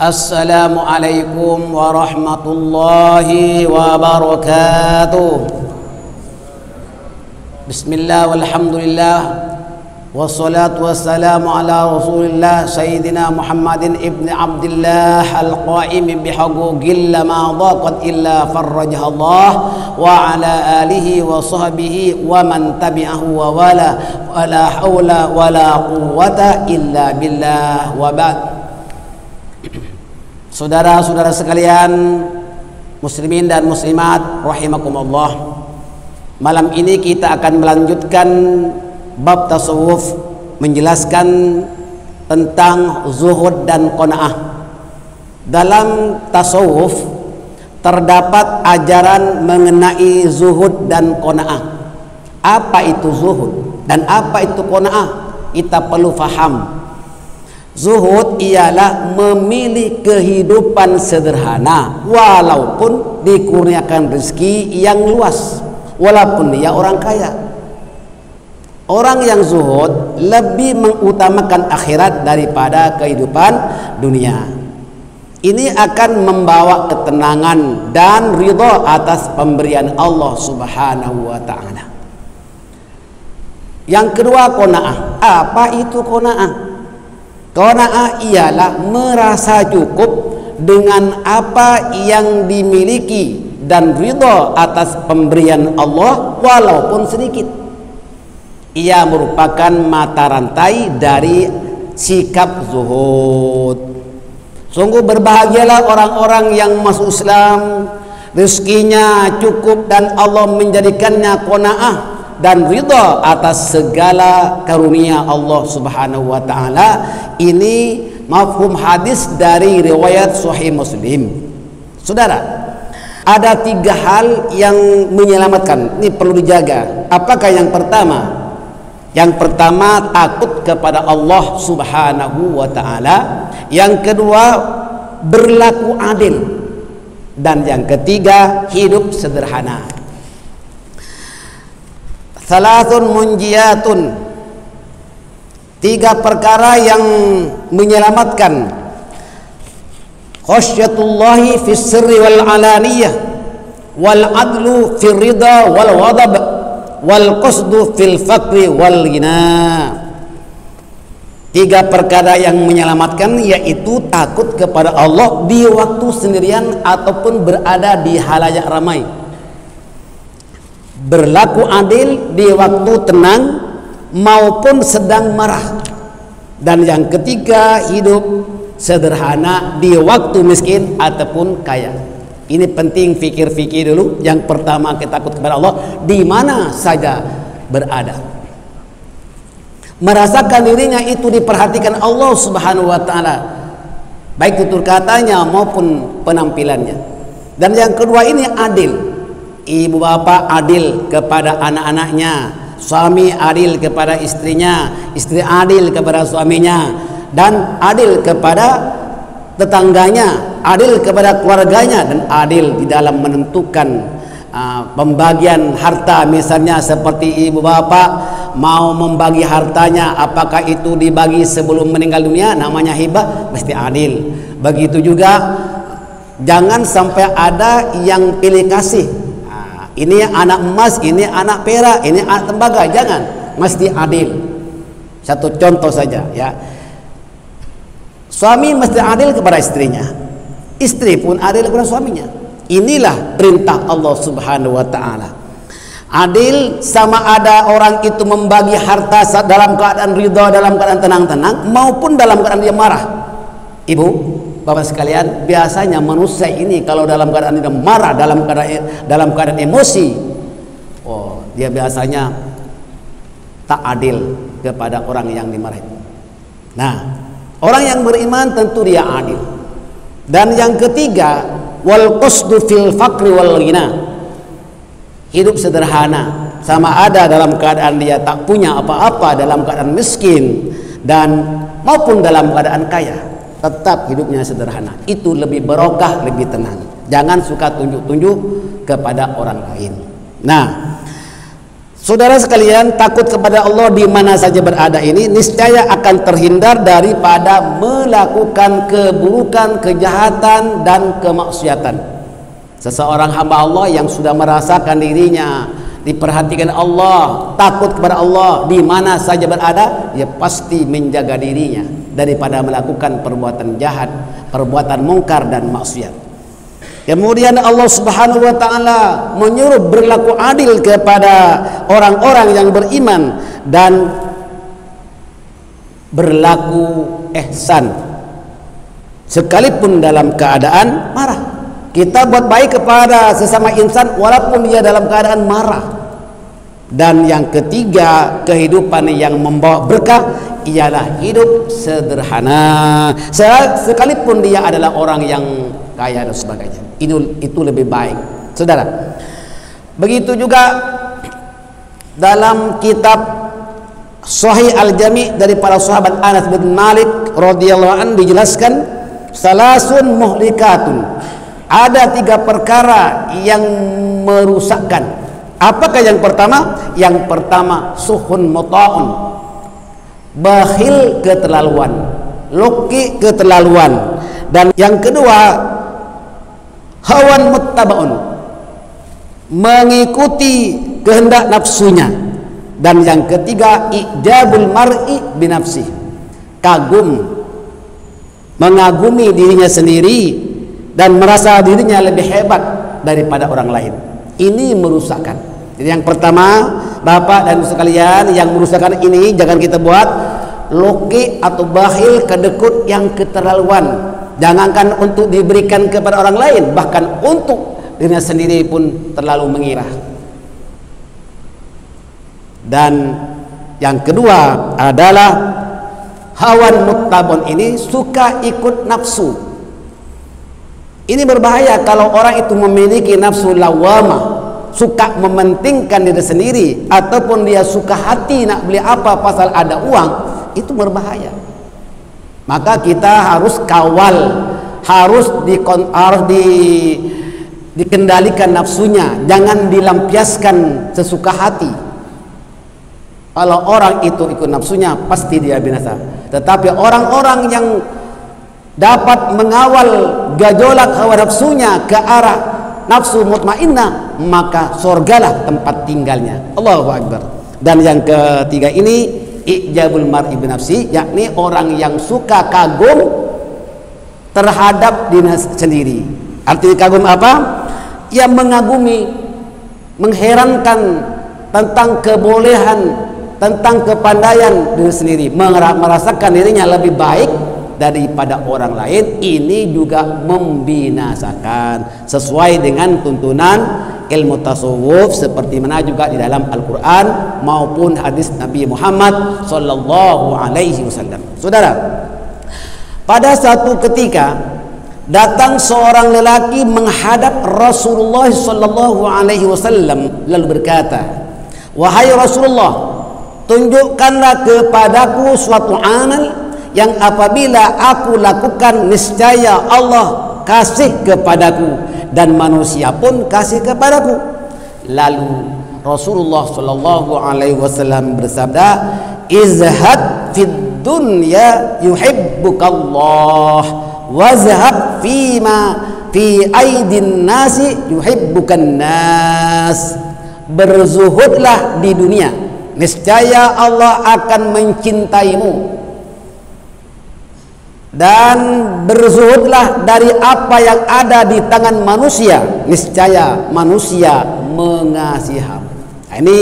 Assalamualaikum warahmatullahi wabarakatuh. Bismillah walhamdulillah wassalatu wassalamu ala rasulillah Sayyidina Muhammadin ibn Abdillah al-qaimi bihaquqil ma dhaqat illa farrajah Allah wa ala alihi wa sahbihi wa man tabi'ahu wa wala hawla wa la quwwata illa billah wa ba'd. Saudara-saudara sekalian, muslimin dan muslimat rahimakumullah. Malam ini kita akan melanjutkan bab tasawuf, menjelaskan tentang zuhud dan qanaah. Dalam tasawuf terdapat ajaran mengenai zuhud dan qanaah. Apa itu zuhud dan apa itu qanaah? Kita perlu faham. Zuhud ialah memilih kehidupan sederhana walaupun dikurniakan rezeki yang luas, walaupun dia orang kaya. Orang yang zuhud lebih mengutamakan akhirat daripada kehidupan dunia. Ini akan membawa ketenangan dan ridha atas pemberian Allah Subhanahu wa ta'ala. Yang kedua, qanaah. Apa itu qanaah? Qanaah ialah merasa cukup dengan apa yang dimiliki dan ridha atas pemberian Allah walaupun sedikit. Ia merupakan mata rantai dari sikap zuhud. Sungguh berbahagialah orang-orang yang masuk Islam, rezekinya cukup dan Allah menjadikannya qanaah dan ridha atas segala karunia Allah Subhanahu wa ta'ala. Ini mafhum hadis dari riwayat Sahih Muslim. Saudara, ada 3 hal yang menyelamatkan. Ini perlu dijaga. Apakah yang pertama? Yang pertama, takut kepada Allah Subhanahu wa ta'ala. Yang kedua, berlaku adil. Dan yang ketiga, hidup sederhana. Thalathun munjiyatun, 3 perkara yang menyelamatkan. Khasyatullahi fis sirri wal alaniyah, wal adlu fir ridha wal ghadab, wal qasdu fil faqri wal ghina. 3 perkara yang menyelamatkan, yaitu takut kepada Allah di waktu sendirian ataupun berada di halayak ramai, berlaku adil di waktu tenang maupun sedang marah, dan yang ketiga, hidup sederhana di waktu miskin ataupun kaya. Ini penting, fikir-fikir dulu. Yang pertama, kita takut kepada Allah di mana saja berada, merasakan dirinya itu diperhatikan Allah Subhanahu wa ta'ala, baik tutur katanya maupun penampilannya. Dan yang kedua, ini adil. Ibu bapak adil kepada anak-anaknya, suami adil kepada istrinya, istri adil kepada suaminya, dan adil kepada tetangganya, adil kepada keluarganya, dan adil di dalam menentukan pembagian harta. Misalnya seperti ibu bapak mau membagi hartanya, apakah itu dibagi sebelum meninggal dunia, namanya hibah, mesti adil. Begitu juga jangan sampai ada yang pilih kasih. Ini anak emas, ini anak perak, ini anak tembaga. Jangan, mesti adil. Satu contoh saja, ya. Suami mesti adil kepada istrinya, istri pun adil kepada suaminya. Inilah perintah Allah Subhanahu wa ta'ala. Adil, sama ada orang itu membagi harta dalam keadaan ridha, dalam keadaan tenang-tenang, maupun dalam keadaan dia marah. Ibu, bapak sekalian, biasanya manusia ini kalau dalam keadaan dia marah, dalam keadaan emosi, dia biasanya tak adil kepada orang yang dimarahi. Nah, orang yang beriman tentu dia adil. Dan yang ketiga, wal qasdu fil faqri wal ghina, hidup sederhana, sama ada dalam keadaan dia tak punya apa-apa, dalam keadaan miskin dan maupun dalam keadaan kaya, tetap hidupnya sederhana. Itu lebih barokah, lebih tenang. Jangan suka tunjuk-tunjuk kepada orang lain. Nah, Saudara sekalian, takut kepada Allah di mana saja berada ini niscaya akan terhindar daripada melakukan keburukan, kejahatan dan kemaksiatan. Seseorang hamba Allah yang sudah merasakan dirinya diperhatikan Allah, takut kepada Allah di mana saja berada, dia pasti menjaga dirinya daripada melakukan perbuatan jahat, perbuatan mungkar dan maksiat. Kemudian Allah Subhanahu wa taala menyuruh berlaku adil kepada orang-orang yang beriman dan berlaku ihsan sekalipun dalam keadaan marah. Kita buat baik kepada sesama insan walaupun dia dalam keadaan marah. Dan yang ketiga, kehidupan yang membawa berkah ialah hidup sederhana sekalipun dia adalah orang yang kaya dan sebagainya. Itu lebih baik, saudara. Begitu juga dalam kitab Sahih Al-Jami' dari para sahabat Anas bin Malik radhiyallahu anhu dijelaskan, salasun muhlikatun, ada 3 perkara yang merusakkan. Apakah yang pertama? Yang pertama suhun muta'un, bakhil keterlaluan, luki keterlaluan. Dan yang kedua hawan muttabaun, mengikuti kehendak nafsunya. Dan yang ketiga ijabul mar'i binafsih, kagum, mengagumi dirinya sendiri dan merasa dirinya lebih hebat daripada orang lain. Ini merusakkan. Jadi yang pertama, Bapak dan Ibu sekalian, yang merusakkan ini jangan kita buat loki atau bakhil, kedekut yang keterlaluan. Jangankan untuk diberikan kepada orang lain, bahkan untuk dirinya sendiri pun terlalu mengira. Dan yang kedua adalah hawan muttabun, ini suka ikut nafsu. Ini berbahaya kalau orang itu memiliki nafsu lawamah, suka mementingkan diri sendiri, ataupun dia suka hati nak beli apa pasal ada uang, itu berbahaya. Maka kita harus kawal, harus dikendalikan nafsunya, jangan dilampiaskan sesuka hati. Kalau orang itu ikut nafsunya, pasti dia binasa. Tetapi orang-orang yang dapat mengawal gejolak hawa nafsunya ke arah nafsu mutmainnah, maka surgalah tempat tinggalnya. Allahu Akbar. Dan yang ketiga ini ijabul mar'i binafsi, yakni orang yang suka kagum terhadap dirinya sendiri. Artinya kagum apa? Yang mengagumi, mengherankan tentang kebolehan, tentang kepandaian diri sendiri, merasakan dirinya lebih baik daripada orang lain. Ini juga membinasakan sesuai dengan tuntunan ilmu tasawuf, seperti mana juga di dalam Al-Quran maupun hadis Nabi Muhammad sallallahu alaihi wasallam. Saudara, pada satu ketika datang seorang lelaki menghadap Rasulullah sallallahu alaihi wasallam lalu berkata, "Wahai Rasulullah, tunjukkanlah kepadaku suatu amal yang apabila aku lakukan niscaya Allah kasih kepadaku dan manusia pun kasih kepadaku." Lalu Rasulullah sallallahu alaihi wasallam bersabda, "Izhad fid dunya yuhibbukallah, wazhab fima fi aidin nasi yuhibbukan nas." Berzuhudlah di dunia, niscaya Allah akan mencintaimu, dan berzuhudlah dari apa yang ada di tangan manusia, niscaya manusia mengasihimu. Ini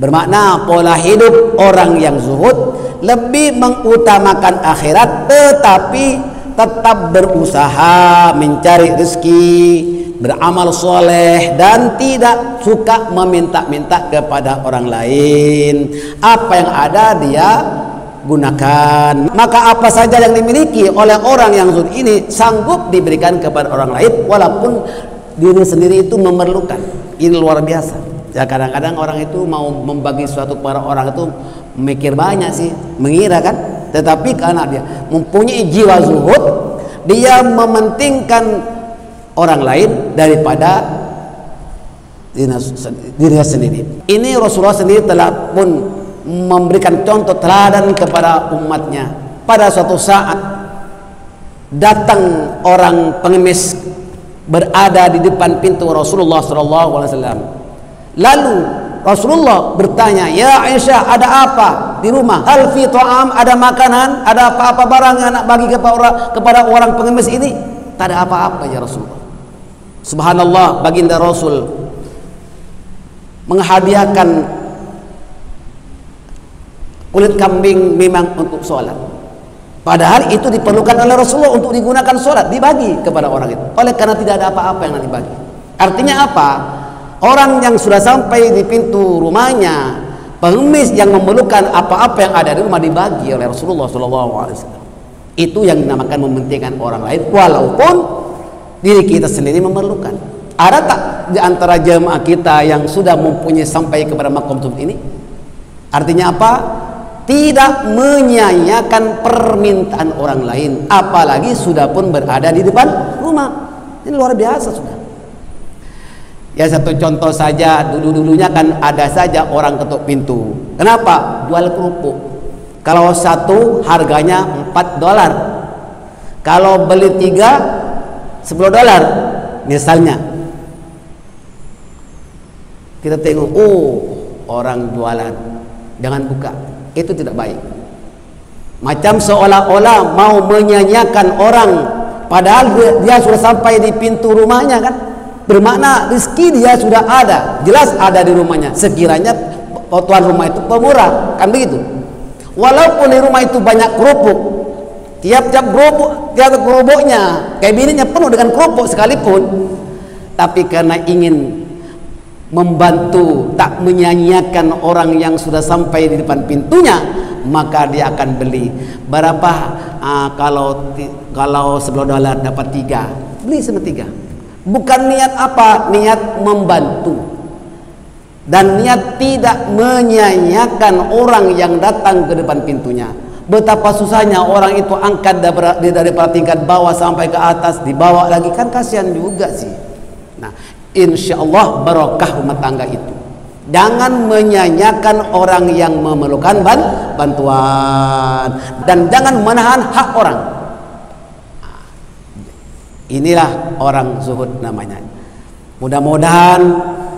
bermakna pola hidup orang yang zuhud lebih mengutamakan akhirat, tetapi tetap berusaha mencari rezeki, beramal soleh, dan tidak suka meminta-minta kepada orang lain. Apa yang ada dia gunakan. Maka apa saja yang dimiliki oleh orang yang zuhud ini sanggup diberikan kepada orang lain walaupun diri sendiri itu memerlukan. Ini luar biasa. Ya, kadang-kadang orang itu mau membagi sesuatu kepada orang itu mikir banyak sih, mengira kan. Tetapi karena dia mempunyai jiwa zuhud, dia mementingkan orang lain daripada dirinya sendiri. Ini Rasulullah sendiri telah pun memberikan contoh teladan kepada umatnya. Pada suatu saat datang orang pengemis berada di depan pintu Rasulullah SAW. Lalu Rasulullah bertanya, "Ya Aisyah, ada apa di rumah? Hal fi ta'am, ada makanan, ada apa-apa barang yang nak bagi kepada orang pengemis ini?" Tak ada apa-apa ya Rasulullah. Subhanallah, baginda Rasul menghadiahkan kulit kambing memang untuk sholat. Padahal itu diperlukan oleh Rasulullah untuk digunakan sholat, dibagi kepada orang itu. Oleh karena tidak ada apa-apa yang dibagi. Artinya apa? Orang yang sudah sampai di pintu rumahnya, pengemis yang memerlukan apa-apa yang ada di rumah dibagi oleh Rasulullah SAW. Itu yang dinamakan mementingkan orang lain, walaupun diri kita sendiri memerlukan. Ada tak di antara jemaah kita yang sudah mempunyai sampai kepada makom ini? Artinya apa? Tidak menyanyiakan permintaan orang lain, apalagi sudah pun berada di depan rumah. Ini luar biasa sudah. Ya, satu contoh saja, dulu-dulunya kan ada saja orang ketuk pintu. Kenapa? Jual kerupuk. Kalau satu harganya $4. Kalau beli 3, $10 misalnya. Kita tengok, oh orang jualan, jangan buka. Itu tidak baik. Macam seolah-olah mau menyanyiakan orang, padahal dia sudah sampai di pintu rumahnya kan. Bermakna rezeki dia sudah ada, jelas ada di rumahnya. Sekiranya tuan rumah itu pemurah, kan begitu. Walaupun di rumah itu banyak kerupuk, tiap-tiap kerupuknya kabinetnya penuh dengan kerupuk sekalipun, tapi karena ingin membantu, tak menyanyiakan orang yang sudah sampai di depan pintunya, maka dia akan beli. Berapa? Kalau $10 dapat 3, beli sama 3. Bukan niat apa? Niat membantu. Dan niat tidak menyanyiakan orang yang datang ke depan pintunya. Betapa susahnya orang itu angkat dari tingkat bawah sampai ke atas, dibawa lagi, kan kasihan juga sih. Nah, insya Allah barokah rumah tangga itu. Jangan menyanyiakan orang yang memerlukan bantuan, dan jangan menahan hak orang. Inilah orang zuhud namanya. Mudah-mudahan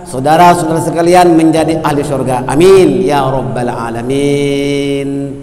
saudara-saudara sekalian menjadi ahli surga. Amin ya rabbal alamin.